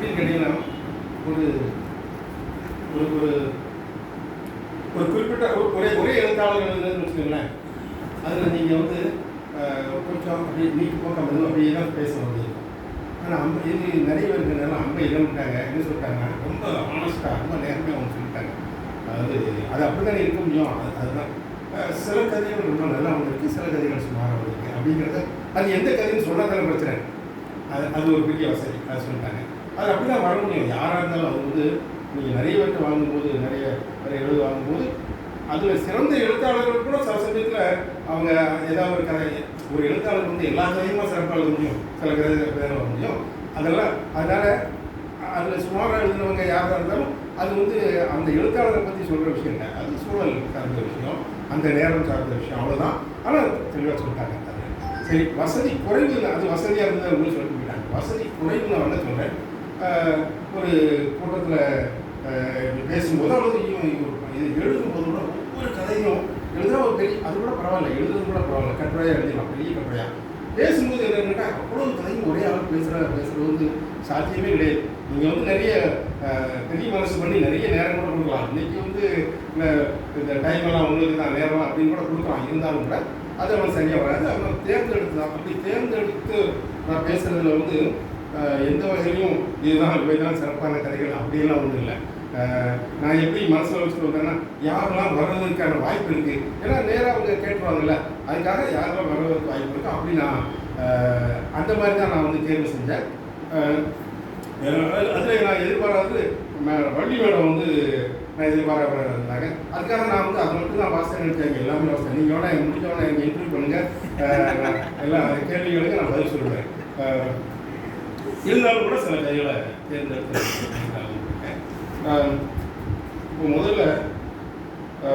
எப்படின்னு கேட்டிங்கன்னா ஒரு ஒரு ஒரு ஒரு குறிப்பிட்ட ஒரே எழுத்தாளர்கள் எழுதுன்னு வச்சுக்கோங்களேன். அதில் நீங்கள் வந்து கொஞ்சம் அப்படி நீக்கி போக்காம அப்படியே தான் பேச முடியும். ஆனால் இது நிறைய பேர் இருக்கிறதுனால அம்மா இறந்துட்டாங்க. என்ன சொல்லிட்டாங்க, ரொம்ப ஆனஸ்டாக ரொம்ப நேரமே அவங்க சொல்லிட்டாங்க. அதாவது அது அப்படி தானே இருக்க முடியும். அதுதான் சில கதைகள் ரொம்ப நல்லா வந்திருக்கு, சில கதைகள் சுமாராக வந்திருக்கு அப்படிங்கிறத அது எந்த கதைன்னு சொன்னால் தானே பிரச்சனை. அது ஒரு பெரிய வசதி. அது சொல்லிட்டாங்க. அது அப்படி தான் வர முடியும். யாராக இருந்தாலும் அது வந்து நீங்கள் நிறைய பேர்ட்டு வாங்கும்போது நிறைய எழுத வாங்கும்போது அதில் சிறந்த எழுத்தாளர்கள் கூட சில சமயத்தில் அவங்க ஏதாவது ஒரு கதை, ஒரு எழுத்தாளர் வந்து எல்லா கதையுமா சிறப்பாக எழுத முடியும், சில கதை பேர வர முடியும். அதெல்லாம் அதனால் அதில் சுமாராக எழுதினவங்க யாராக இருந்தாலும் அது வந்து அந்த எழுத்தாளரை பற்றி சொல்கிற விஷயம் இல்லை. அது சூழல் சார்ந்த விஷயம், அந்த நேரம் சார்ந்த விஷயம், அவ்வளோதான். ஆனால் தெளிவாக சொல்லிட்டாங்க. அது சரி. வசதி குறைவு, அது வசதியாக இருந்தால் உங்களுக்கு சொல்லிட்டு போயிட்டாங்க. வசதி குறைவு நான் வந்து சொல்கிறேன். ஒரு கூட்டத்தில் பேசும்போது அவ்வளோ இது எழுதும்போது கூட ஒவ்வொரு கதையும் எழுதுனா ஒரு பெரிய, அது கூட பரவாயில்ல, எழுதுறது கூட பரவாயில்ல, கட்டுரையாக எழுதிடலாம், பெரிய கட்டுரையாக. பேசும்போது என்னென்னா அவ்வளோ கதையும் ஒரே ஆள் பேசுகிறது வந்து சாத்தியமே கிடையாது. நீங்கள் வந்து நிறைய பெரிய மனசு பண்ணி நிறைய நேரம் கூட கொடுக்கலாம். இன்றைக்கி வந்து இந்த டைமெல்லாம் உங்களுக்கு தான் நேரம் அப்படின்னு கூட கொடுக்கலாம். இருந்தாலும் கூட அது அவன் சரியாக வராது. அவன் தேர்ந்தெடுத்து தான். அப்படி தேர்ந்தெடுத்து நான் பேசுகிறதுல வந்து எந்த வகையிலையும் இதுதான் இவைதான் சிறப்பான கதைகள் அப்படியெல்லாம் ஒன்றும் இல்லை. நான் எப்படி மனசில் வச்சுட்டு வந்தேன்னா யாரெல்லாம் வர்றதுக்கான வாய்ப்பு இருக்குது, ஏன்னா நேராக அவங்க கேட்டுருவாங்கல்ல, அதுக்காக யாரெல்லாம் வர்றதுக்கு வாய்ப்பு இருக்குது அப்படி நான் அந்த மாதிரி தான் நான் வந்து தேர்வு செஞ்சேன். அதில் நான் எதிர்பாராது வள்ளி மேடம் வந்து நான் எதிர்பாராங்க. அதுக்காக நான் வந்து அதை மட்டும் தான் வாசனை நினைச்சாங்க. எல்லாமே வாசனை. நீங்கள் வேணா முடிஞ்சவொடனே எனக்கு இன்டர்வியூ பண்ணுங்கள், எல்லா கேள்விகளுக்கு நான் பதில் சொல்லுவேன். இருந்தாலும் கூட சில கைகளை தேர்ந்தெடுத்து இப்போ முதல்ல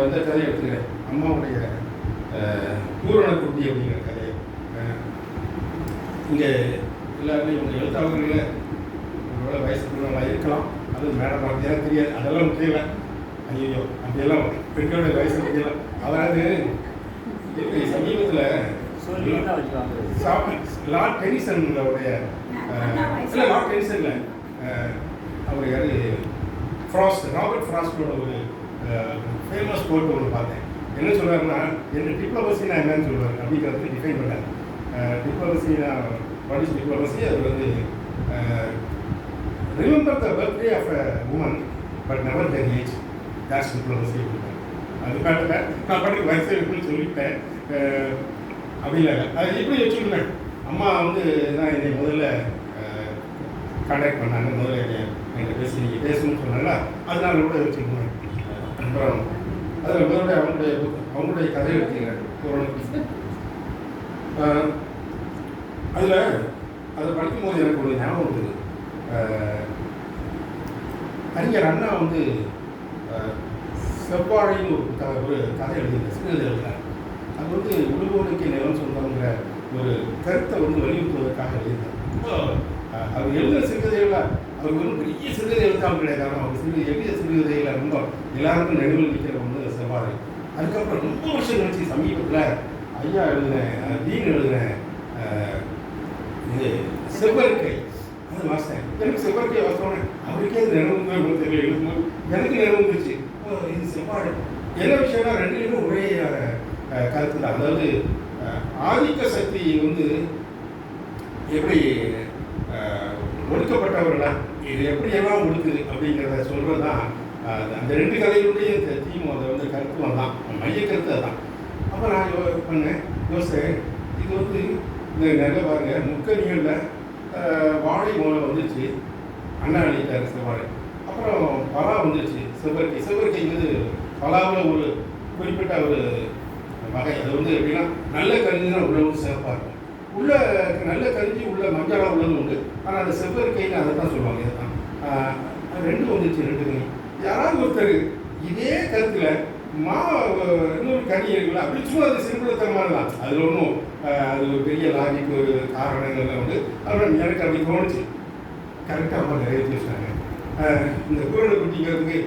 இந்த கதையை எடுத்துக்கிறேன். அம்மாவுடைய பூரணக்குட்டி அப்படிங்கிற கதையை. இங்கே எல்லாருமே இவங்க எழுத்தாளர்களில் ஒருவேளை வயசுக்குள்ளவங்களாக இருக்கலாம், அது மேடம் அப்படியாக தெரியாது, அதெல்லாம் முக்கியல. ஐயோ அப்படியெல்லாம் பெண்களுடைய வயசு முக்கியல. அதாவது சமீபத்தில் லார்ட் டெனிசனுடைய இல்லை, லார்ட் டெனிசன் இல்லை, அவர் யார், ஃப்ராஸ்ட், ராபர்ட் ஃப்ராஸ்டோட ஒரு ஃபேமஸ் கோட் ஒன்று பார்த்தேன். என்ன சொல்கிறாருன்னா, என்ன டிப்ளமசினா என்னன்னு சொல்லுவார் அப்படிங்கிறதுக்கு டிஃபைன் பண்ணார். டிப்ளமசினா வாட் இஸ் டிப்ளமசி? அது வந்து remember the birthday of a woman but never their age, that's diplomacy அப்படின்னா. அதுக்காக நான் பாட்டுக்கு வயசு இருக்குன்னு சொல்லிட்டேன். அப்படி இல்லை, அது எப்படி வச்சுருந்தேன். அம்மா வந்து தான் என்னை முதல்ல கான்டாக்ட் பண்ணாங்க. முதல்ல என்கிட்ட பேசி நீங்கள் பேசணும்னு சொன்னாங்களா, அதனால கூட வச்சுருந்தேன். அப்புறம் அதில் முதல்ல அவங்களுடைய கதை எடுத்துக்கிறேன். அதில் அதை படிக்கும்போது எனக்கு ஒரு ஞாபகம் இருக்குது. அறிஞர் அண்ணா வந்து செவ்வாழைன்னு ஒரு கதை எழுதியிருந்தார், சிறுகதை எழுதினார். அது வந்து உழுவோனுக்கு நிலம் சொந்தங்கிற ஒரு கருத்தை வந்து வலியுறுத்துவதற்காக எழுதினார். அவர் எழுதுகிற சிறுகதையில் அவர் வந்து பெரிய சிறுகதை எழுத்தாமல் கிடையாது. ஆனால் அவர் எளிய சிறுகதையில் ரொம்ப எல்லாருக்கும் நடுவில் நிற்கிற ஒன்று செவ்வாழை. அதுக்கப்புறம் ரொம்ப வருஷம் கழிச்சு சமீபத்தில் ஐயா எழுதினேன், தீன் எழுதினேன் இது செவ்வரிக்கை, அது வாசித்தேன். எனக்கு செவ்வரிக்கை வாசித்தோன்னே அவருக்கே அது நினைவு தெரியல. எழுதும்போது எனக்கு நினைவுச்சு இது செவ்வாழை. என்ன விஷயம்னா ரெண்டுலேயுமே ஒரே கருத்து தான். அதாவது ஆதிக்க சக்தி வந்து எப்படி ஒடுக்கப்பட்டவர்களா இது எப்படியெல்லாம் ஒடுக்குது அப்படிங்கிறத சொல்கிறது தான் அந்த ரெண்டு கதைகளுடைய தீம். அதை வந்து கருத்துவம் தான், மைய கருத்து அதுதான். அப்போ நான் பண்ணேன், யோசித்தேன். இது வந்து இந்த நல்ல பாருங்க, முக்கணிகளில் வாழை மூலம் வந்துச்சு, அண்ணா அழித்தார் செவ்வாழை. அப்புறம் பலா வந்துச்சு, செவ்வரிக்கை. செவ்வரிக்கை வந்து பலாவில் ஒரு குறிப்பிட்ட ஒரு வகை. அது வந்து எப்படின்னா நல்ல கருஞ்சினா உள்ள வந்து சிறப்பாக இருக்கும், உள்ள நல்ல கருஞ்சி உள்ள மஞ்சளாக உள்ளது உண்டு. ஆனால் அந்த செவ்வரிக்கைன்னு அதை தான் சொல்லுவாங்க. இதை தான் ரெண்டும் வந்துச்சு, ரெண்டு கனி. யாராவது ஒருத்தர் இதே கருத்தில் இன்னொரு கனி இருக்குல்ல, அப்படி சும்மா அது சிறுபடுத்தமாக தான். அதில் ஒன்றும் அது ஒரு பெரிய லாஜிக் ஒரு காரணங்கள்லாம் வந்து அப்புறம் எனக்கு அப்படி தோணுச்சு. கரெக்டாக அம்மா நிறைவேற்றி வச்சாங்க. இந்த பூரணக்குட்டிங்கிறதுக்கு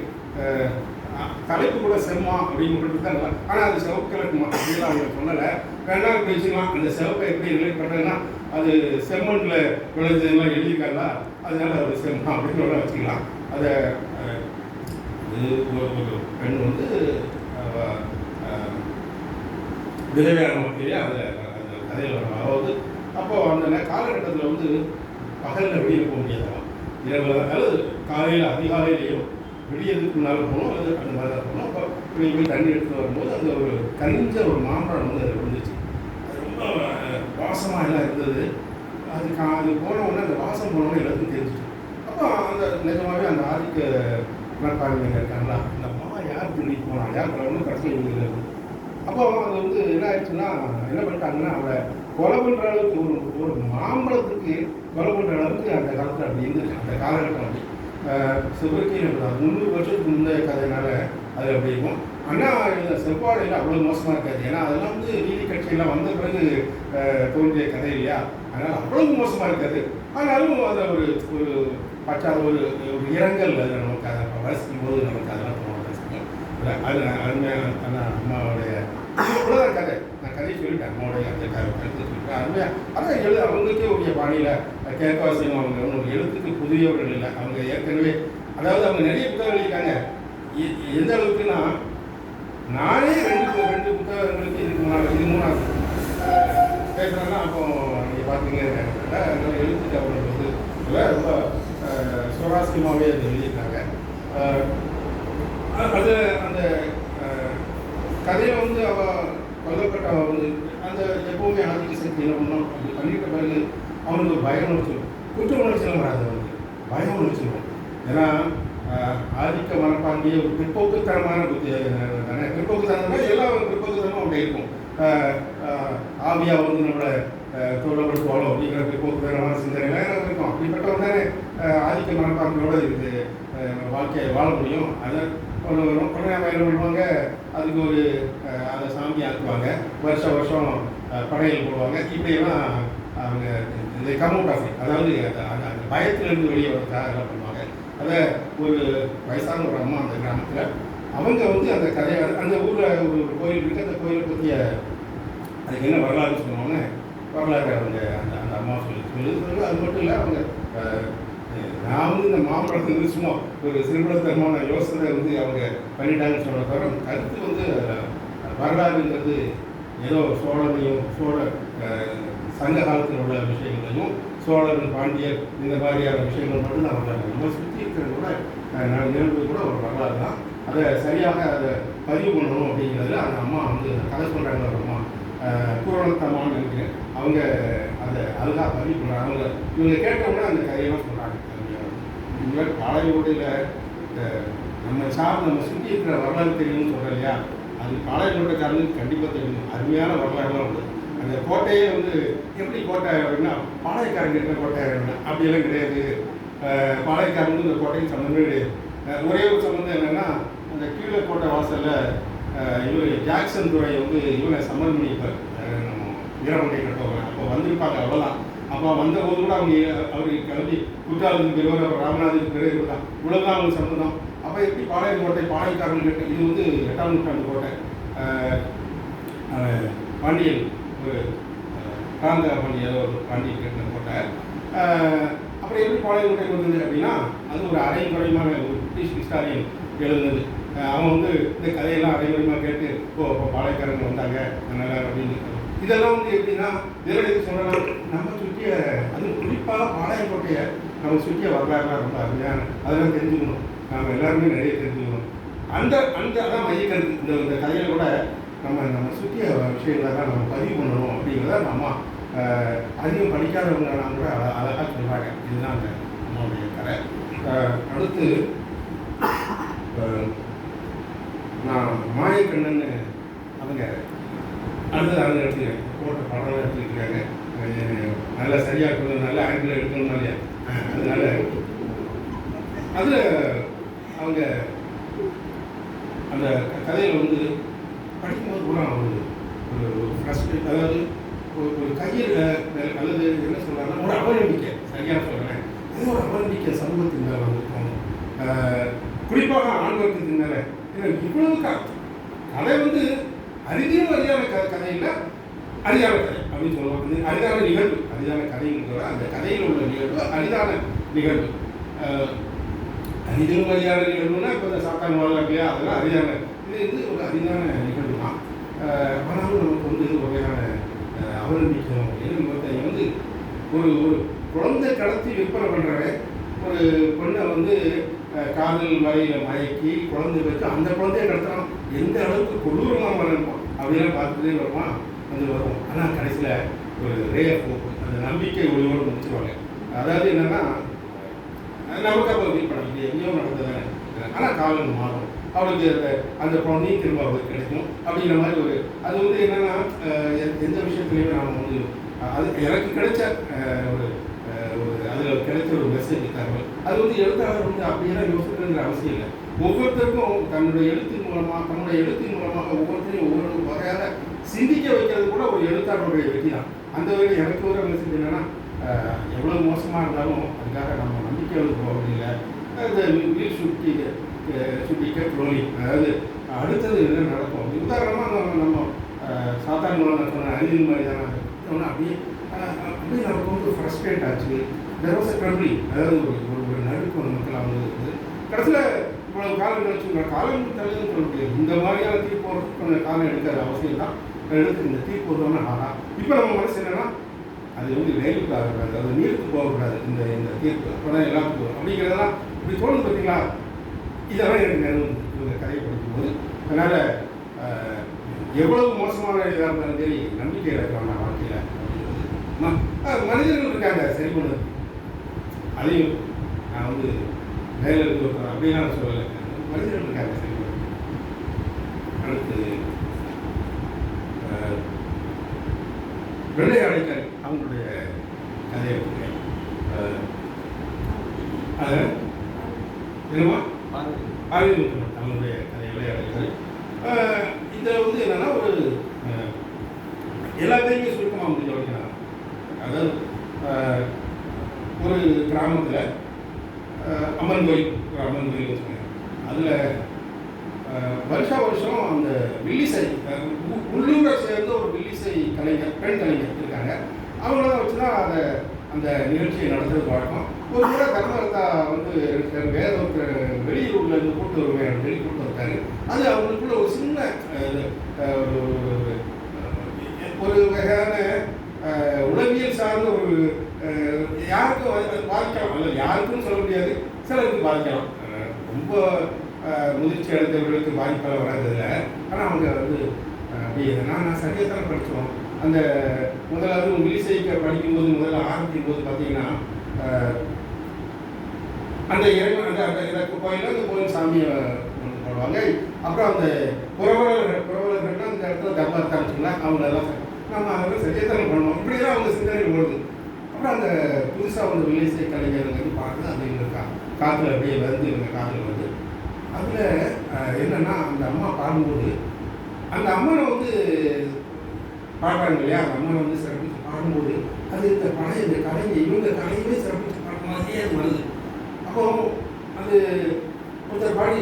தலைப்பு கூட செம்மா அப்படின்னு மட்டும் தான் நல்லா. ஆனால் அது சிவப்பு கிழக்குமா அப்படிலாம் அவங்க சொல்லலை. ரெண்டாவது பேசிக்கலாம் அந்த சிவப்பை எப்படி ரிலேட் பண்ணுறதுன்னா அது செம்மண்ணில் விளைஞ்சதுலாம் எழுதியிருக்காங்களா, அதனால அது செம்மண் அப்படின்னு வச்சுக்கலாம். அதை ஒரு பெண் வந்து விதவையான மாதிரியே அந்த கதையில் வரும். அதாவது அப்போது அந்த காலகட்டத்தில் வந்து பகலில் வெளியில் போக முடியாதான், இரவில் அல்லது காலையில் அதிகாலையிலேயோ விடியதுக்கு முன்னால் போகணும், அல்லது அந்த மாதிரி தான் போகணும். அப்போ போய் தண்ணி எடுத்துகிட்டு வரும்போது அந்த ஒரு கனிஞ்ச ஒரு மாம்பழம் வந்து அதில் விழுந்துச்சு. அது ரொம்ப வாசமாக எல்லாம் இருந்தது. அது போன உடனே அந்த வாசம் போனோடனே எல்லாத்துக்கும் தெரிஞ்சிச்சு. அப்போ அந்த நிஜமாகவே அந்த ஆதிக்க மனப்பான்மையாக இருக்காங்களா, அந்த அம்மா யார் திருடிட்டு போனாங்க, யார் ஒன்றும் பிரச்சனை இல்லை. அப்போ அது வந்து என்ன ஆயிடுச்சுன்னா, என்ன பண்ணிட்டாங்கன்னா, அவளை கொலை பண்ணுற அளவுக்கு ஒரு மாம்பழத்துக்கு கொலை பண்ணுற அளவுக்கு அந்த காலத்தில் அப்படி இருந்துச்சு. அந்த காலகட்டம் அப்படி சிவருக்கையில் 300 வருஷத்துக்கு முந்தைய கதையினால அது அப்படி இருக்கும். ஆனால் இந்த செவ்வாழையில் அவ்வளோ மோசமாக இருக்காது. ஏன்னா அதெல்லாம் வந்து நீதி கட்சியெல்லாம் வந்த பிறகு தோன்றிய கதை இல்லையா, அதனால் அவ்வளவு மோசமாக இருக்காது. ஆனாலும் அதை ஒரு ஒரு பச்சாத ஒரு இரங்கல் அது நமக்கு அதை வாசிக்கும் போது நமக்கு அதெல்லாம் தோணும். அது அருமையாக அம்மாவுடைய இவ்வளோதான் கதை. நான் கதையை சொல்லிட்டேன், அம்மாவுடைய அந்த கருத்து சொல்லிட்டேன். அருமையாக அதான் அவங்களுக்கே உரிய பாணியில் கேட்கவாசியம். அவங்க ஒன்று எழுத்துக்கு புதியவர்கள் இல்லை. அவங்க ஏற்கனவே அதாவது அவங்க நிறைய புத்தகம் எழுதியிருக்காங்க. எந்த அளவுக்குன்னா, நானே ரெண்டு புத்தகங்களுக்கு இதுக்கு இது மூணாவது பேசுகிறேன்னா, அப்போ நீங்கள் பார்த்தீங்க எழுத்துக்கு அவங்களுக்கு வந்து ரொம்ப சுவாரஸ்யமாகவே அதை எழுதியிருக்காங்க. அது அந்த கதையை வந்து அவள் கொல்லப்பட்ட வந்து அந்த எப்போவுமே ஆதிக்க சக்தி என்ன பண்ணோம், அப்படி பண்ணிட்ட பிறகு அவனுக்கு ஒரு பயம் உணர்ச்சிடும். குற்ற உணர்ச்சிலாம் வராது, அவனுக்கு பயம் உணர்ச்சிடும். ஏன்னா ஆதிக்க மனப்பான்மையை ஒரு பிற்போக்குத்தனமான தானே. பிற்போக்குத்தனம்னா எல்லாம் பிற்போக்குத்தனமும் அவங்க இருக்கும். ஆவியாக வந்து நம்மளை தோழப்படுத்துவாளோ அப்படிங்கிற பிற்போக்குத்தனமான சிந்தனைலாம் இருக்கும். அப்படிப்பட்டவங்க தானே ஆதிக்க மனப்பான்மையோடு இருக்குது வாழ்க்கையை வாழ முடியும். அதை உடனே என்ன பண்ணுவாங்க, அதுக்கு ஒரு அதை சாமி ஆக்குவாங்க, வருஷம் படையல் போடுவாங்க. இப்படியெல்லாம் அவங்க இந்த கம்அவுட் ஆஃப் இட், அதாவது அந்த பயத்திலிருந்து வெளியே வரதுக்காக எல்லாம் பண்ணுவாங்க. அதை ஒரு வயசான ஒரு அம்மா அந்த கிராமத்தில் அவங்க வந்து அந்த கதையை அந்த ஊரில் ஒரு கோயில் இருக்குது. அந்த கோயிலை பற்றிய அதுக்கு என்ன வரலாறு சொல்லுவாங்க, வரலாறு அவங்க அந்த அந்த அம்மா சொல்லுது. அது மட்டும் இல்லை, அவங்க நான் வந்து இந்த மாம்பழத்துக்கு சும்மா ஒரு சிறுபடத்தனமான யோசனை வந்து அவங்க பண்ணிட்டாங்கன்னு சொன்ன தவிர கருத்து வந்து வரலாறுங்கிறது ஏதோ சோழ சங்க காலத்தில் உள்ள விஷயங்களையும் சோழர்கள் பாண்டியர் இந்த மாதிரியான விஷயங்கள் மட்டும் தான் வரலாறு. நம்ம சுற்றி இருக்கிறது கூட நிகழ்வு கூட ஒரு வரலாறு தான். அதை சரியாக அதை பதிவு பண்ணணும் அப்படிங்கிறதுல அந்த அம்மா வந்து கதை சொல்கிறாங்க. ஒரு அம்மா பூரணத்தம்மான்னு நினைக்கிறேன், அவங்க அதை அழகாக பதிவு பண்ணுறாங்க. அவங்க இவங்க கேட்டவுடனே அந்த கதையெல்லாம் சொல்கிறாங்க. பாளையங்கோட்டையில் நம்ம சுற்றி இருக்கிற வரலாறு தெரியும்னு சொல்கிறேன் இல்லையா, அது பாளையங்கோட்டைக்காரனுக்கு கண்டிப்பாக தெரியும். அருமையான வரலாறுலாம் உண்டு. அந்த கோட்டையே வந்து எப்படி கோட்டை அப்படின்னா பாளையக்காரங்க இருக்கிற கோட்டை அப்படியெல்லாம் கிடையாது. பாளையக்காரங்க இந்த கோட்டைக்கு சம்மந்தமே கிடையாது. ஒரே ஒரு சம்மந்தம் என்னென்னா, அந்த கீழே கோட்டை வாசலில் இவர் ஜாக்சன் துறை வந்து இவனை சம்மந்தம் பண்ணியிருப்பார், நம்ம வீரமண்டை கட்டவங்க. அப்போ வந்திருப்பாங்க, அவ்வளோதான். அப்போ வந்தபோது கூட அவங்க அவருக்கு கிளம்பி குற்றாலத்துக்கு பெறுவார், அப்புறம் ராமநாதத்துக்கு பெரிய தான், இவ்வளோதான் அவங்க சம்மந்தம். அப்போ எப்படி பாளையங்கோட்டை பாளையக்காரன் கட்டு, இது வந்து 8ஆம் நூற்றாண்டு கோட்டை. பாண்டியன் ஒரு காந்த பாண்டியன் ஒரு பாண்டியன் கட்டின கோட்டை. அப்புறம் எப்படி பாளையங்கோட்டை வந்தது அப்படின்னா, அது ஒரு அரைக்குறையமான ஒரு பிரிட்டிஷ் ஹிஸ்டாரியன் எழுதுனது. அவன் வந்து இந்த கதையெல்லாம் அரைக்குறையமாக கேட்டு இப்போ பாளையக்காரங்க வந்தாங்க அதனால் அப்படின்னு. இதெல்லாம் வந்து எப்படின்னா நேரடியாக சொல்லலாம், நம்ம சுற்றிய அது குறிப்பாக பாளையங்கோட்டையை நம்ம சுற்றிய வரலாறுலாம் ரொம்ப அருமையான, அதெல்லாம் தெரிஞ்சுக்கணும். நாம் எல்லாருமே நிறைய தெரிஞ்சுக்கணும். அந்த அந்த அதான் மையக்கருத்து. இந்த கதையில் கூட நம்ம சுற்றிய விஷயங்களெல்லாம் நம்ம பதிவு பண்ணணும் அப்படிங்கிறத நம்ம அதிகம் படிக்காதவங்கலாம் கூட அழகாக சொல்கிறாங்க. இதுதான் அந்த அம்மாவுடைய கதை. அடுத்து நான் மாயக்கண்ணன் அவங்க எடுத்துக்கிறேன், போட்ட படம் எடுத்துக்கிறாங்க. நல்லா சரியாக இருக்கணும், நல்ல ஆங்கிள் எடுக்கணும்னாலே அதனால அதில் அவங்க அந்த கதையில் வந்து படிக்கும்போது கூட ஒரு ஃப்ரஸ்ட்ரேட், அதாவது ஒரு கையில் அல்லது என்ன சொல்கிறாங்கன்னா ஒரு அவநம்பிக்கை, சரியாக சொல்கிறேன், ஏதோ ஒரு அவநம்பிக்கை சமூகத்தின் மேலே வந்துருக்கோம். குறிப்பாக ஆண்வர்க்கத்தின் மேலே இவ்வளவு கதை வந்து அறிவியல் அறியாத கதை இல்லை, அறியாத கதை அப்படின்னு சொல்லுவாங்க. அரிதான நிகழ்வு, அரிதான கதைங்கிறத அந்த கதையில் உள்ள நிகழ்வு அரிதான நிகழ்வு. அரிதிலும் அரிதான நிகழ்வுன்னா இப்போ இந்த சாத்தான் வாழ்க்கையா அதெல்லாம் அரிதான இது ஒரு அரிதான நிகழ்வு தான். ஆனாலும் நமக்கு வந்து ஒரு வகையான அவநம்பிக்கணும் அப்படின்னு வந்து ஒரு ஒரு குழந்தை கடத்தி விற்பனை பண்ணுறவன் ஒரு பொண்ணை வந்து காதல் வரையில் மயக்கி குழந்தை வச்சு அந்த குழந்தைய கடத்தலாம் எந்த அளவுக்கு கொடூரமாக வரணும் அப்படிலாம் பார்த்துட்டே வருவான் வந்து வரும். ஆனால் கடைசியில் ஒரு ரே ஆஃப் ஹோப் அந்த நம்பிக்கை ஒளியோடு முடிச்சுருவாங்க. அதாவது என்னென்னா நமக்கு அப்போ ஃபீல் பண்ணிக்கிட்டு எங்கேயோ நடந்ததானே, ஆனால் காலம் மாறும், அவளுக்கு அந்த குழந்தையும் திரும்ப அவளுக்கு கிடைக்கும் அப்படிங்கிற மாதிரி ஒரு அது வந்து என்னென்னா எந்த விஷயத்துலையுமே நாம் வந்து அது எனக்கு கிடைச்ச ஒரு அதில் கிடைச்ச ஒரு மெசேஜ் தகவல். அது வந்து எழுத்தாளர் வந்து அப்படியெல்லாம் யோசிக்கணுங்கிற அவசியம் இல்லை. ஒவ்வொருத்தருக்கும் தன்னுடைய எழுத்தின் மூலமாக ஒவ்வொருத்தரையும் ஒவ்வொரு வகையாக சிந்திக்க வைக்கிறது கூட ஒரு எழுத்தாளருடைய வெற்றி தான். அந்த வகையில் எனக்கு ஒரு மெசேஜ் என்னென்னா எவ்வளோ மோசமாக இருந்தாலும் அதுக்காக நம்ம நம்பிக்கையோடு போக முடியல. அந்த வீல் சுட்டி ரோலி அதாவது அடுத்தது என்ன நடக்கும். உதாரணமாக நம்ம சாத்தான் மூலம் சொன்ன அணில் மாதிரி தானே அப்படியே நமக்கு வந்து ஃப்ரஸ்ட்ரேட் ஆச்சு. தெர் வாஸ் எ ட்ரபிள், அதாவது ஒரு நடுக்கம் மக்களாக வந்து கடைசியில் இவ்வளோ காலம் கழிச்சு காலம் தள்ளுன்னு சொல்ல முடியாது. இந்த மாதிரியான தீர்ப்பு போகிறதுக்கு கொஞ்சம் காலம் எடுக்கிற அவசியம் தான். எடுத்து இந்த தீர்ப்பு வருவோம்னா இப்போ நம்ம மனசு என்னென்னா அது வந்து வேலுக்கு ஆகக்கூடாது, அது நீருக்கு போகக்கூடாது இந்த தீர்ப்பு அப்போ தான் எல்லாத்துக்கும் வரும் அப்படிங்கிறதெல்லாம் இப்படி தோணுது பார்த்தீங்களா. இதெல்லாம் எனக்கு நினைவு இவங்க கதையை படிக்கும்போது. அதனால் எவ்வளவு மோசமான இதாக இருந்தாலும் சரி நம்பிக்கை இருக்கிறாங்க வாழ்க்கையில். மனிதர்கள் இருக்காங்க சரி பண்ணது, அதையும் நான் வந்து மேலே இருந்து வைக்கிறேன் அப்படின்னு நான் சொல்லலை. மனிதர்கள் இருக்காங்க சரி பண்ணது. அடுத்து வெள்ளை அடைக்கல் அவங்களுடைய கதையை இருக்கேன். அது என்னமா ஆயுதம் அவங்களுடைய கதை வெள்ளை அடைக்கல். இதில் வந்து என்னென்னா ஒரு எல்லாத்தையுமே சுருக்கமாக முடிஞ்ச வைக்கிறாங்க. அதாவது ஒரு கிராமத்தில் அம்மன் கோயில் வச்சுக்கோங்க. அதில் வருஷம் அந்த வில்லிசை உள்ளூரை சேர்ந்த ஒரு வில்லிசை கலைஞர் பெண் கலைஞர் இருக்காங்க. அவங்கள வச்சு தான் அந்த நிகழ்ச்சியை நடத்துறது வழக்கம். ஒரு முறை தர்மகர்த்தா வந்து வேற ஒரு வெளியூரில் இருந்து கூட்டு வருவேன் வெளி கூட்டு வந்தாரு. அது அவங்களுக்குள்ள ஒரு சின்ன ஒரு வகையான உளவியல் சார்ந்த ஒரு யாருக்கும் பாதிக்கலாம், அல்லது யாருக்கும் சொல்ல முடியாது, சிலருக்கு பாதிக்கலாம். ரொம்ப முதிர்ச்சி அடைந்தவர்களுக்கு பாதிப்பாக வராதில்லை. ஆனால் அவங்க வந்து அப்படி நான் சரியாக தானே படித்தோம். அந்த முதலாவது வில்லிசைக்க படிக்கும்போது முதல்ல ஆரம்பிக்கும் போது பார்த்தீங்கன்னா அந்த இறைவன் அந்த கோயிலில் அந்த கோயில் சாமியை போடுவாங்க. அப்புறம் அந்த புறவலர்கள்லாம் அந்த இடத்துல தர்மத்தை வச்சுங்களா அவங்களெல்லாம் நம்ம அதெல்லாம் சரியாக தானே பண்ணோம். இப்படிதான் அவங்க சிந்தனைகள் வருது. அப்புறம் அந்த புதுசாக வந்து வில்லிசை கலைஞர்கள் பார்த்து அது எங்கள் காற்றுல அப்படியே வந்து எங்கள் காதில் வந்து அதில் என்னென்னா அந்த அம்மா பாடும்போது அந்த அம்மனை வந்து பாடுறாங்க இல்லையா, அந்த அம்மனை வந்து சிறப்பித்து பாடும்போது அது இந்த பழைய இந்த கலைஞர் இவங்க கலையுமே சிறப்பித்து பாடுற மாதிரியே அது வருது. அப்போ அது ஒருத்தர் பாடி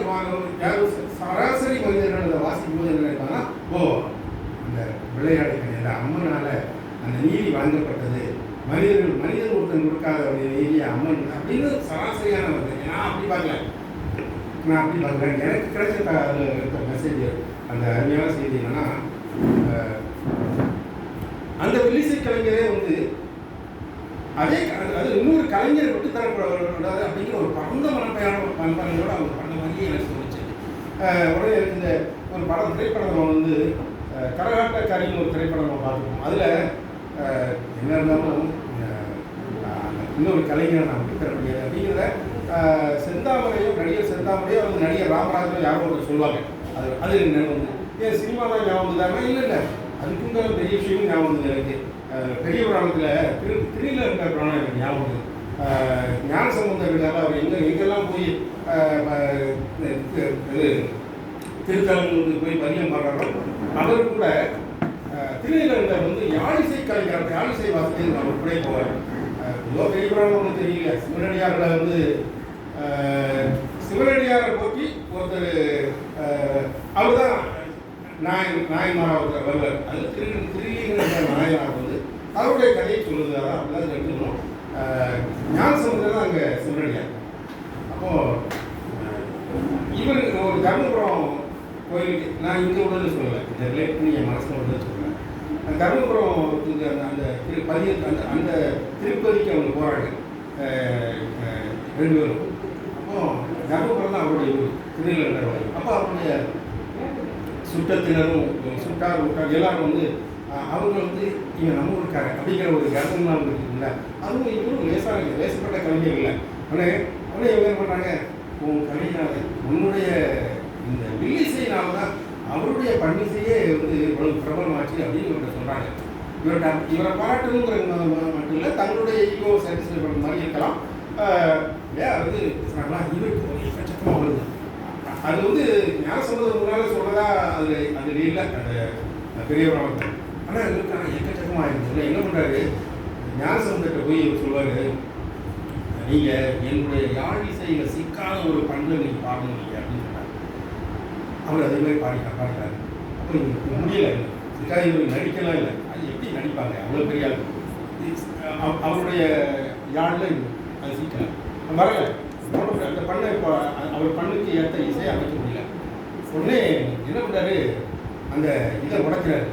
யாரும் சராசரி மனிதர்கள் அதை வாசிக்கும் போது என்ன நினைப்பாங்கன்னா, ஓ அந்த விளையாடு கலைஞர் அம்மனால் அந்த நீதி வழங்கப்பட்டது, மனிதன் ஒருத்தன் கொடுக்காத நீதிய அம்மன் அப்படின்னு சராசரியான வருது. நான் அப்படி பார்க்கல. எனக்கு கிடைச்ச அதில் இருக்க மெசேஜ் அந்த அருமையான செய்தி என்னன்னா, அந்த வில்லிசை கலைஞரே வந்து அதே அது இன்னொரு கலைஞர் விட்டுத்தரப்படாது அப்படிங்கிற ஒரு பரந்த மனப்பயனோட அவங்க பண்ண மாதிரியே எனக்கு தோணுச்சு. உடனே எனக்கு இந்த ஒரு திரைப்படம் வந்து கரகாட்டக்காரின்னு ஒரு திரைப்படம் நம்ம பார்த்துருக்கோம். அதில் என்ன இருந்தாலும் இன்னொரு கலைஞரை நான் விட்டுத்தர முடியாது அப்படிங்கிறத நடிகர் செந்தாமரையோ வந்து நடிகர் ராமராஜனோ யாரோ ஒரு சொல்லுவாங்க. அது எனக்கு வந்து ஏன் சினிமா தான் ஞாபகம் வந்தாங்கன்னா இல்லை அதுக்குங்கிற பெரிய விஷயமும் ஞாபகம் வந்து எனக்கு பெரிய புராணத்தில் திருநீல இருக்கிற புராணம் எனக்கு ஞாபகம். ஞான சம்பந்தர்களால் அவர் எங்கெல்லாம் போய் திருத்தலங்களுக்கு போய் பதியம் பாடுறாரோ அவர் கூட திருநீலகண்டர் வந்து யாழிசை கலைஞர் யாழிசை வாசத்தில் அவர் கூட போவார். ஏதோ பெரிய புராணம் ஒன்றும் தெரியல. சிவனடியார்களை வந்து சிவனடியாரை போக்கி ஒருத்தர் அவர் தான் நாயன்மாரா ஒருத்தர் வருவார். அது திருநீலகண்ட நாயனார் வந்து அவருடைய கதையை சொல்லுது. அதான் அப்படிதான் எடுத்துக்கணும். ஞானசமுத்திரம் தான் அங்கே சிவனடியார். அப்போது இவர் ஒரு தர்மபுரம் கோயிலுக்கு, நான் இங்கே உள்ளதுன்னு சொல்லலை, இந்த ரிலேட் பண்ணி என் மனசில் உள்ளதுன்னு சொல்கிறேன். தர்மபுரத்துக்கு அந்த அந்த திருப்பதிக்கு அவங்க போகிறாங்க ரெண்டு பேரும். அப்போது தர்மபுரம் தான் அவருடைய ஊர், திருநெல்வேலி. அப்போ அவருடைய சுற்றத்தினரும் சுட்டார் விட்டார் எல்லாரும் வந்து அவங்க வந்து இங்கே நம்ம ஊருக்கார அப்படிங்கிற ஒரு கர்வம்லாம் அவங்களுக்கு இருக்குல்ல, அதுவும் இவரும் லேசப்பட்ட கலைஞர் இல்லை. ஆனால் இவங்க என்ன பண்ணுறாங்க, உன் கலைஞர் உன்னுடைய இந்த வில்லிசையினால தான் அவருடைய பன்னிசையே வந்து இவ்வளவு பிரபலமாச்சு அப்படின்னு இவர்கிட்ட சொல்கிறாங்க. இவரை பாராட்டணுங்கிற மட்டும் இல்லை, தங்களுடைய ஈகோ சாட்டிஸ்ஃபை பண்ணுற மாதிரி இருக்கலாம். அது இவருக்கு ஒரு எக்கச்சக்கமாக வருது. அது வந்து ஞானசம்பந்தம் முன்னால் சொல்கிறதா அது இல்லை, அந்த பெரியவராக. ஆனால் இவருக்கான எக்கச்சக்கமாக இருந்துச்சு. என்ன பண்ணுறாரு, ஞானசம்பந்தத்தை போய் இவர் சொல்லுவார், நீங்கள் என்னுடைய யாழ் இசையில் சிக்காத ஒரு பண்பை நீங்கள் பாடணும் இல்லை அப்படின்னு சொன்னார். அவர் அதே மாதிரி பாடிட்டார். அப்போ இவருக்கு முடியலை, சிக்காத இவர் நடிக்கலாம் இல்லை. அது எப்படி நடிப்பாங்க, அவ்வளோ பெரிய ஆள். அவருடைய யாழில் அது சிக்கலாம் வரலை. அந்த பண்ணை இப்போ அவர் பண்ணுக்கு ஏற்ற இசையை அமைக்க முடியல. உடனே என்ன பண்ணுறாரு, அந்த இதை உடைக்கிறாரு.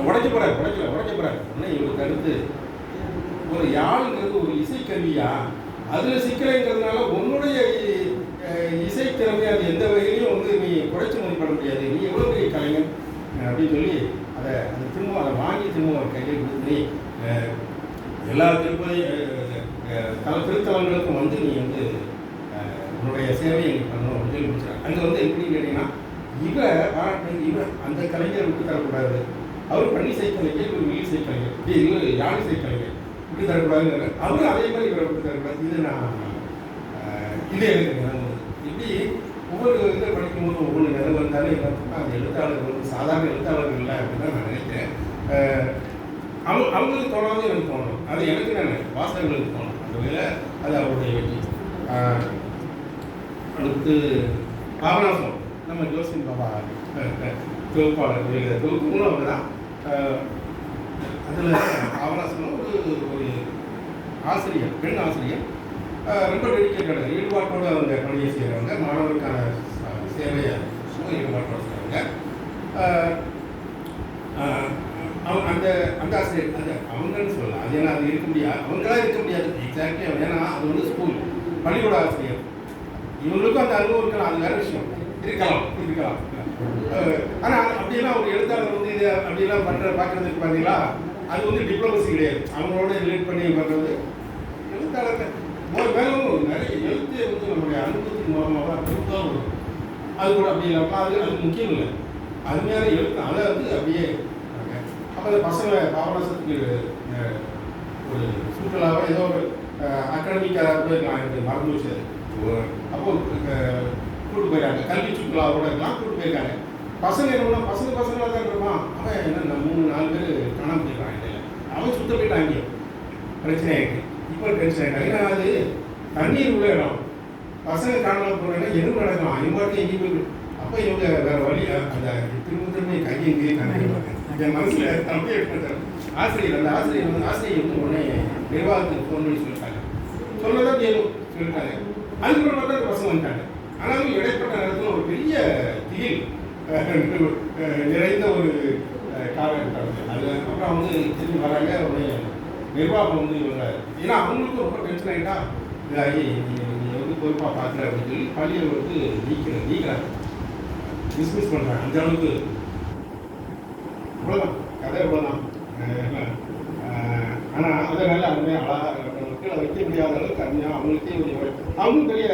உடைக்க போகிறார். உடனே இவருக்கு அடுத்து ஒரு யாழ்ங்கிறது ஒரு இசைக்கருவியா, அதில் சிக்கலைங்கிறதுனால உன்னுடைய இசைத்திறமை அது எந்த வகையிலையும் வந்து நீ குறைச்சி மதிப்பிட முடியாது, நீ எவ்வளோ பெரிய கலைஞன் அப்படின்னு சொல்லி அதை அதை வாங்கி திரும்ப ஒரு கையில் கொடுத்து எல்லா திருத்தலங்களுக்கும் வந்து நீ வந்து உன்னுடைய சேவையை நீ பண்ணணும் அப்படின்னு சொல்லி முடிச்சாங்க. அங்கே வந்து எப்படின்னு கேட்டீங்கன்னா, இவர் அந்த கலைஞர் விட்டு தரக்கூடாது, அவர் பன்னிசை கலைஞர், ஒரு வில்லிசை கலைஞர், இவர் யாழிசை கலைஞர் விட்டு தரக்கூடாதுன்னு அவரும் அதே மாதிரி இவரை விட்டு தரக்கூடாது. இது எனக்கு நினைவு. இப்படி ஒவ்வொரு இதை படிக்கும்போது ஒவ்வொரு நினைவு வந்தாலும் என்ன அந்த எழுத்தாளர்கள் வந்து சாதாரண எழுத்தாளர்கள் இல்லை அப்படின்னு தான் நான் நினைக்கிறேன். அவங்களுக்கு தோணாமல் எனக்கு தோணும், அது எனக்கு நான் வாசகங்களுக்கு தோணும். அந்த வகையில் அது அவருடைய வெற்றி. அடுத்து பாபநாசம், நம்ம ஜோசின் பாபா தொகுப்பாளர் தொகுப்புகளும் அவர் தான். அதில் பாபநாசம் ஒரு ஆசிரியர், பெண் ஆசிரியர், ரொம்ப டெடிக்கேட்டட், ஈடுபாட்டோடு அவங்க பணியை செய்கிறவங்க, மாணவருக்கான சேவையை ஈடுபாட்டோடு செய்கிறவங்க. அந்த ஆசிரியர் அது அவங்கன்னு சொல்லலாம். அது ஏன்னா அது இருக்க முடியாது, அவங்களாம் இருக்க முடியாது எக்ஸாக்ட்லி. ஏன்னா அது வந்து ஸ்கூல் பள்ளிக்கூட ஆசிரியர், இவங்களுக்கும் அந்த அனுபவம் இருக்கலாம், அது வேறு விஷயம், இருக்கலாம். ஆனால் அப்படியெல்லாம் ஒரு எழுத்தாளர் வந்து இது அப்படியெல்லாம் பார்க்குறதுக்கு பார்த்தீங்களா, அது வந்து டிப்ளமசி கிடையாது, அவங்களோட ரிலேட் பண்ணி பண்ணுறது. எழுத்தாளர்கள் மேலும் நிறைய எழுத்து வந்து நம்முடைய அனுபவத்தின் மூலமாக தான் வரும். அது கூட அப்படி இல்லாமல் அது முக்கியம் இல்லை, அருமையான எழுத்து அதை வந்து அப்படியே. அப்போ அந்த பசங்களை பாபநாசத்துக்கு ஒரு சுற்றுலாவை ஏதோ ஒரு அகாடமிக்காக கூட இருக்கலாம், எனக்கு மறந்து வச்சது. அப்போது கூப்பிட்டு போயிருக்காங்க, கல்வி சுற்றுலாவோட இருக்கலாம், கூப்பிட்டு போயிருக்காங்க. பசங்க என்ன பண்ணா, பசங்களாக தான் இருப்பான். அவன் என்ன 3-4 பேர் காணாமல் போயிருக்கான் இடையில. அவன் சுத்த போயிட்டாங்க, பிரச்சனை ஆகிட்டு. இப்போ டென்ஷன் ஆகிட்டாங்க. ஏன்னா அது தண்ணீர் உள்ள இடம், பசங்க காணாமல் போகிறாங்கன்னா எதுவும் நடக்கலாம், இவங்க எங்கேயும் போய். அப்போ இவங்க வேறு வழி அந்த திரும்ப கையை எங்கேயே கண்டிப்பாங்க. என் மனசில் அப்படியே ஆசிரியர் அந்த ஆசிரியர் வந்து உடனே நிர்வாகத்துக்கு ஃபோன் பண்ணி சொல்லிட்டாங்க, சொல்லதான் கேளும் சொல்லிட்டாங்க. அதுக்கப்புறம் பார்த்தா அந்த பசங்க வந்துட்டாங்க. ஆனாலும் இடைப்பட்ட நேரத்தில் ஒரு பெரிய திகில் நிறைந்த ஒரு காலகட்டம். அது அப்புறம் வந்து திரும்பி வராங்க. உடனே நிர்வாகம் வந்து இவங்க, ஏன்னா அவங்களுக்கும் ரொம்ப டென்ஷன் ஆகிட்டா, இதாகி நீ வந்து பொறுப்பாக பார்க்குற அப்படின்னு சொல்லி பள்ளியை வந்து நீக்கிறாங்க, டிஸ்மிஸ் பண்ணுறாங்க. அந்த அளவுக்கு இவ்வளோதான் கதை, இவ்வளோதான். ஆனால் அதனால அதுவே அழகாக கீழே வைக்க முடியாத அளவுக்கு அருமையாக அவங்களுக்கே ஒரு அவங்களும் பெரிய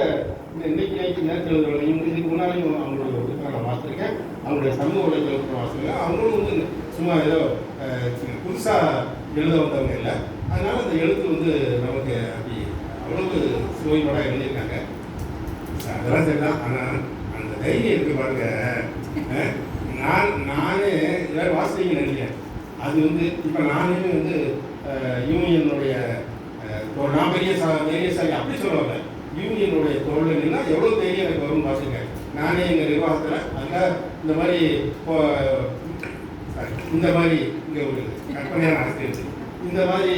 இன்னைக்கு நேரத்தில் எழுதுறவங்களையும் இதுக்கு முன்னாலேயும் அவங்களுடைய இதுக்காக நான் வாசிச்சிருக்கேன். அவங்களுடைய சமூக உலகத்தில் வாசிக்கிறேன். அவங்களும் வந்து சும்மா ஏதோ புதுசாக எழுத வந்தவங்க இல்லை. அதனால் அந்த எழுத்து வந்து நமக்கு அப்படி அவ்வளவு சுவைப்படாக எழுதியிருக்காங்க. அதெல்லாம் சரிதான். ஆனால் அந்த தைரியம் இருக்குது பாருங்க. நானே எல்லாரும் வாசிங்க நினைக்கிறேன். அது வந்து இப்போ நானே வந்து யூனியனுடைய நான் தைரியசாலி அப்படி சொல்லுவாங்க. யூனியனுடைய தோழர்கள்னா எவ்வளோ தைரியம் எனக்கு வரும்னு வாசிங்க. நானே எங்கள் நிர்வாகத்தில் அதுக்காக இந்த மாதிரி இங்கே ஒரு கற்பனையான அரசியல் இருக்குது. இந்த மாதிரி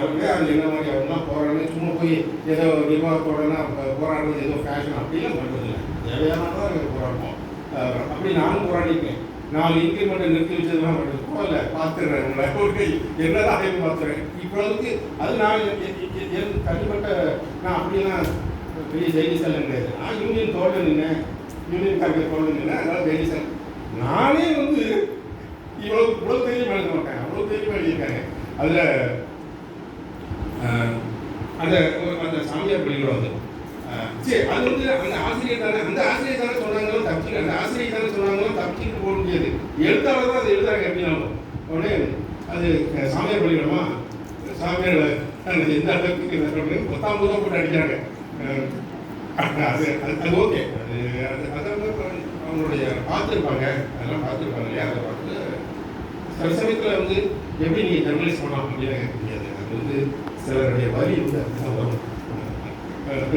அவங்க அது என்ன மாதிரி அவங்களாம் போராடுறது சும்மா போய் ஏதோ நிர்வாகத்தோடனா போராடுறது ஏதோ ஃபேஷன் அப்படிலாம் பண்ணுறது இல்லை. தேவையானதான் நாங்கள் போராடுவோம். அப்படி நானும் போராடிப்பேன். 4 இன்க்ரிமெண்ட்டை நிறுத்தி வச்சதுலாம் பண்ணுறது போகல, பார்த்துடுறேன் உங்களை ஒரு என்னதான் அதே பார்த்துறேன். இப்பொழுதுக்கு அது நான் என் தனிப்பட்ட நான் அப்படியெல்லாம் பெரிய தைரியசாலம் கிடையாது. நான் யூனியன் தோல்ல நின்னேன், யூனியன் கார்கே தோல்ல நின்னேன். அதனால் தைரியசாலம் நானே வந்து இவ்வளோ தைரியம் எழுத மாட்டேன். அவ்வளோ தைரியமாக எழுதியிருக்காங்க. அதில் அந்த அந்த சாமியார் பள்ளிக்கூடம் வந்து சரி அது வந்து அந்த ஆசிரியர் தானே சொன்னாங்களோ தப்பிச்சு, அந்த ஆசிரியர் தானே சொன்னாங்களோ தப்பிச்சுட்டு போக முடியாது. எழுத்தாளர் தான் அதை எழுதுறாங்க எப்படினாலும். உடனே அது சாமியார் பள்ளிக்கூடமா சாமியார் எந்த அளவுக்கு சொல்கிறேன் 19 தான் போட்டு அடிக்கிறாங்க. அது அது ஓகே. அது அதெல்லாம் அவங்களுடைய பார்த்துருப்பாங்க, அதெல்லாம் பார்த்துருப்பாங்க இல்லையா. அதை பார்த்து சில சமயத்தில் வந்து எப்படி நீங்கள் ஜெர்னலிஸ்ட் பண்ணலாம் அப்படின்னு எனக்கு தெரியாது. அது வந்து சிலருடைய வரி வந்து அதுதான் வரும்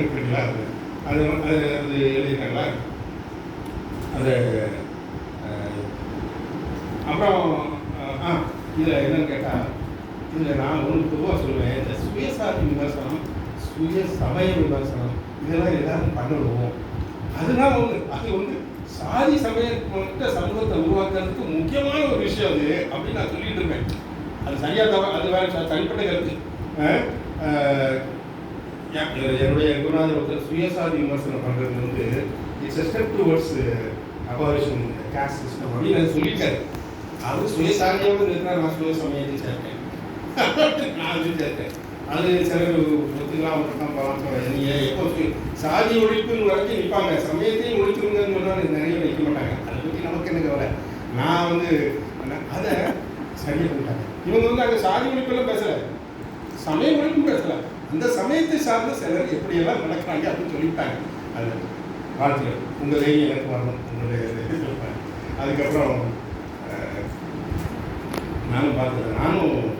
இல்லைங்களா. அது அது அது எழுதியிருக்காங்களா. அது அப்புறம் இதில் என்னன்னு கேட்டால், இதில் நான் ஒன்று பொதுவாக சொல்லுவேன், இந்த சுயசாதி விமர்சனம், சுய சமய விமர்சனம் இதெல்லாம் எல்லாரும் பண்ணணும். அதனால வந்து அது வந்து சாதி சமயப்பட்ட சமூகத்தை உருவாக்குறதுக்கு முக்கியமான ஒரு விஷயம் அது அப்படின்னு நான் சொல்லிட்டு இருப்பேன். அது சரியாக தவிர அது வேறு தனிப்பட்ட கருத்து. என்னுடைய குருநாதர் ஒருத்தர் சுயசாதி விமர்சனம் பண்ணுறது வந்து it's a step towards abolition cost system அப்படின்னு நான் சொல்லியிருக்காரு. அவர் சுயசாதியோடு இருக்கிறார், நான் சுய சமயத்தை சேர்த்தேன், நான் வந்து சேர்த்தேன். அது சிலர் ஒத்துக்கலாம் ஒத்துக்கலாம் போகலாம். நீங்கள் எப்போ சாதி ஒழிப்புன்னு வரைக்கும் நிற்பாங்க, சமயத்தையும் ஒழிச்சுருங்கன்னு சொன்னால் நிறைய நிற்க மாட்டாங்க. அதை பற்றி நமக்கு என்ன கவலை. நான் வந்து அதை சரியாக பண்ணிட்டாங்க. இவங்க வந்து அங்கே சாதி ஒழிப்பெல்லாம் பேசலை, சமய ஒழிப்பும் பேசலை. அந்த சமயத்தை சார்ந்த சிலர் எப்படியெல்லாம் நடக்கிறாங்க அப்படின்னு சொல்லிவிட்டாங்க. அது வாழ்க்கையில் உங்கள் தைரியம் எனக்கு வரணும், உங்களுடைய சொல்லிட்டாங்க. அதுக்கப்புறம் நானும் பார்த்துக்கிறேன்.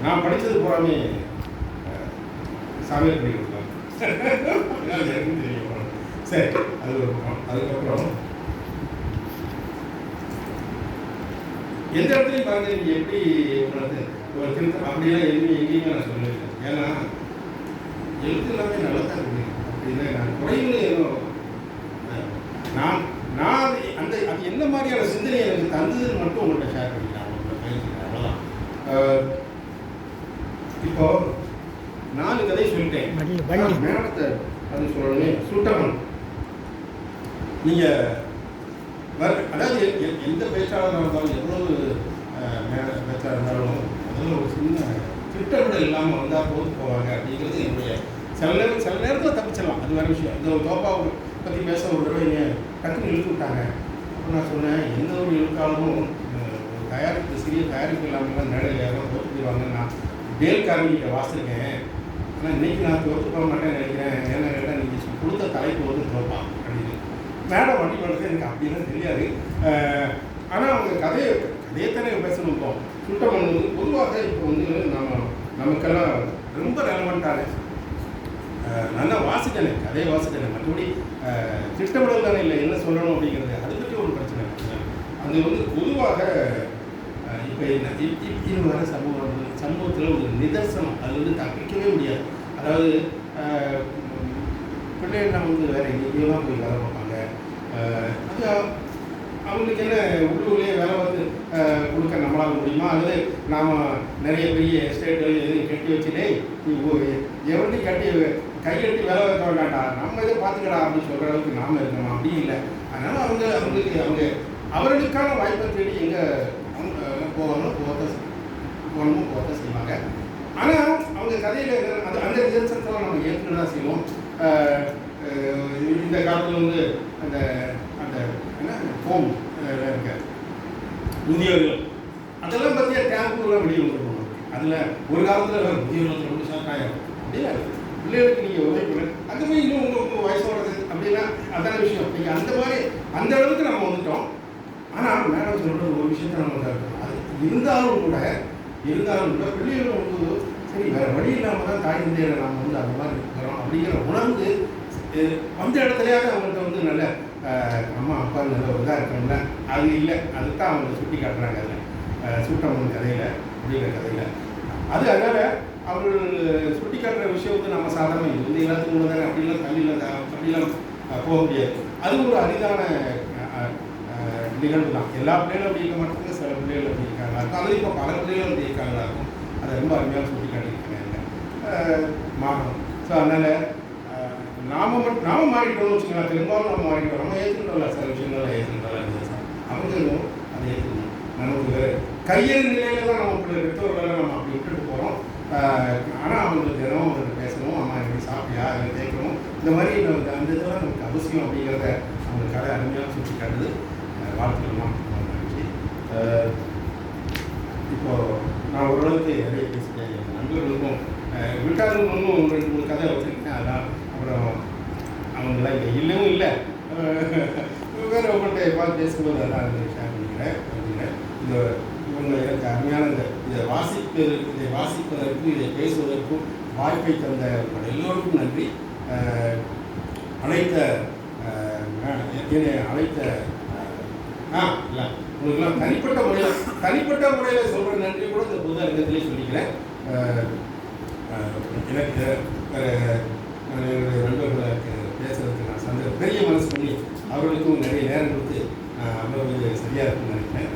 நான் படித்தது பூராமே சமையல் பண்ணி கொடுக்கலாம். எனக்கும் தெரியும். சரி, அது ஒரு பக்கம். அதுக்கப்புறம் எந்த இடத்துலையும் பாருங்க, நீங்கள் எப்படி உங்களுக்கு ஒரு திருத்தம் அப்படிலாம் எங்கேயுமே நான் சொல்லியிருக்கேன். ஏன்னா எழுத்து எல்லாமே நல்லா தான் இருக்கு. அப்படின்னா நான் குறைவுன்னு எதுவும் நான் அந்த அது என்ன மாதிரியான சிந்தனை எனக்கு தந்ததுன்னு மட்டும் உங்கள்கிட்ட ஷேர் பண்ணிக்கிறேன். உங்கள்கிட்ட பேசிக்கிறேன், அவ்வளோதான். இப்போ 4 கதை சொல்லிட்டேன். மேடத்தை அது சொல்லணுமே சுட்டமன். நீங்கள் அதாவது எந்த பேச்சாளராக இருந்தாலும் எவ்வளவு பேச்சாளர் இருந்தாலும் அதில் ஒரு சின்ன திட்டமிடல் இல்லாமல் வந்தால் போது போவாங்க அப்படிங்கிறது என்னுடைய சில நேரத்தில் தப்பிச்சிடலாம், அது வேறு விஷயம். இந்த ஒரு தோப்பாவை பற்றி பேச ஒரு தடவை டக்குன்னு இழுத்து விட்டாங்க. அப்போ நான் சொன்னேன், எந்த ஒரு எழுத்தாளரும் ஒரு தயாரிப்பு சிறிய தயாரிப்பு இல்லாமல் மேடையில் யாரும் தோற்று போயிடுவாங்க. நான் வேல் காரணியை வாசிருக்கேன், ஆனால் இன்றைக்கி நான் தோற்று போக மாட்டேன்னு நினைக்கிறேன். ஏன்னா கேட்டால் நீங்கள் கொடுத்த தலைப்பு வந்து தோப்பா அப்படின்னு மேடம் வண்டி பண்ணுறது எனக்கு அப்படிலாம் தெரியாது. ஆனால் அவங்க கதையத்தானே பேசணும். இப்போ சுட்டமன் வந்து பொதுவாக இப்போ வந்து நமக்கெல்லாம் ரொம்ப ரெலவெண்ட்டான நல்லா வாசிக்கணும், கதையை வாசிக்கணும். மற்றபடி திட்டமிடல் தானே இல்லை என்ன சொல்லணும் அப்படிங்கிறது, அதை பற்றி ஒரு பிரச்சனை. அது வந்து பொதுவாக இப்போ இது வர சமூகத்தில் ஒரு நிதர்சனம், அது வந்து தப்பிக்கவே முடியாது. அதாவது பிள்ளைகள் வந்து வேறு எங்கேயோலாம் போய் வேலை பார்ப்பாங்க. அது அவங்களுக்கு என்ன உள்ளூர்லேயே வேலை பார்த்து கொடுக்க நம்மளால முடியுமா? அல்லது நாம் நிறைய பெரிய எஸ்டேட்டு எதுவும் கட்டி வச்சுட்டே நீ எவனையும் கையெட்டி வேலை வைக்க வேண்டாண்டா, நம்ம இதை பார்த்துக்கடா அப்படின்னு சொல்கிற அளவுக்கு நாம் இருக்கணும். அப்படி இல்லை. அதனால் அவங்களுக்கு அவர்களுக்கான வாய்ப்பை தேடி எங்கே போகணும் போகத்தான் செய்வாங்க. ஆனால் அவங்க கதையில் அந்த ரிசர்ச்செல்லாம் நம்ம ஏற்றுன்னு தான் செய்வோம். இந்த காலத்தில் வந்து அந்த அந்த என்ன ஹோம் இருக்க முதியோர்கள் அதெல்லாம் பற்றிய டேம்புலாம் வெளியே வந்துருக்கணும். அதில் ஒரு காலத்தில் முதியோர்கள் ரொம்ப ஷாக்காயிரும் அப்படின்னா பிள்ளைகளுக்கு நீங்கள் உதவி பண்ணு அந்த மாதிரி இன்னும் உங்கள் வயசோடது அப்படின்னா அதான விஷயம். நீங்கள் அந்த அளவுக்கு நம்ம வந்துட்டோம். ஆனால் மேடம் சொல்கிற ஒரு விஷயத்த நம்ம தான் இருக்கோம். அது இருந்தாலும் கூட பிள்ளைகள் வந்து சரி வேறு வழி இல்லாமல் தான் தாய் தந்தையை நாம் வந்து அந்த மாதிரி இருக்கிறோம் அப்படிங்கிற உணர்ந்து அந்த இடத்துலையாவது அவங்கள்ட்ட வந்து நல்ல அம்மா அப்பா நல்ல இதாக இருக்கணும்ல, அது இல்லை. அதுதான் அவங்க சுட்டி காட்டுறாங்க. அதில் சூட்டம்மன் கதையில் அப்படிங்கிற கதையில் அது அதனால் அவர்கள் சுட்டி காட்டுற விஷயம் வந்து நம்ம சாதாரண இந்த எல்லாத்துக்கும் உள்ளதாங்க அப்படிலாம் போக முடியாது. அது ஒரு அரிதான நிகழ்வு தான். எல்லா பிள்ளைகளும் அப்படி இருக்க மாட்டாங்க, சில பிள்ளைகள் அப்படி இருக்காங்களா இருக்கும். அது இப்போ பல பிள்ளைகளும் அப்படி இருக்காங்களா இருக்கும். அதை ரொம்ப அருமையாக சுட்டி காட்டியிருக்காங்க மாறணும். ஸோ அதனால் நாம மாறிட்டோம்னு வச்சுக்கலாம். பெரும்பாலும் நம்ம மாறிட்டோம். நம்ம ஏற்றுக்கிட்டோம்ல, சில விஷயங்கள் ஏற்றுக்கிட்டோம்ல, அவங்களும் அதை ஏற்றுக்கணும். நமக்கு வேறு கையெழு நிலையில தான் நம்ம பெற்றோர்களை நம்ம அப்படி விட்டுட்டு போகிறோம். ஆனால் அவங்களுக்கு தினம் அவங்களுக்கு பேசணும், அம்மா எப்படி சாப்பிட்டியா அதை கேட்கணும். இந்த மாதிரி நமக்கு அந்த இதெல்லாம் நமக்கு அவசியம் அப்படிங்கிறத அவங்க கதை அருமையாக சுற்றி காட்டுது. வாழ்த்துக்கள்லாம் நினச்சி இப்போது நான் ஓரளவுக்கு நிறைய பேசிட்டேன். என் நண்பர்களுக்கும் விட்டாலும் இன்னும் 2-3 கதை வச்சுருக்கேன். அதான் அப்புறம் அவங்களாம் இங்கே இல்லவும் இல்லை, வேறு உங்கள்கிட்ட பார்த்து பேசும்போது அதான் ஷேர் பண்ணிக்கிறேன். இந்த இவங்க எனக்கு அருமையான இதை வாசிப்பதற்கும் இதை பேசுவதற்கும் வாய்ப்பை தந்த எல்லோருக்கும் நன்றி. அழைத்த இல்லை உங்களுக்கெல்லாம் தனிப்பட்ட முறையில் சொல்கிற நன்றி கூட இந்த பொது அரங்கத்திலே சொல்லிக்கிறேன். எனக்கு என்னுடைய நண்பர்களை பேசுறதுக்கு நான் பெரிய மனசு பண்ணி அவர்களுக்கும் நிறைய நேரம் கொடுத்து அவ்வளவு சரியாக இருக்குன்னு நினைக்கிறேன்.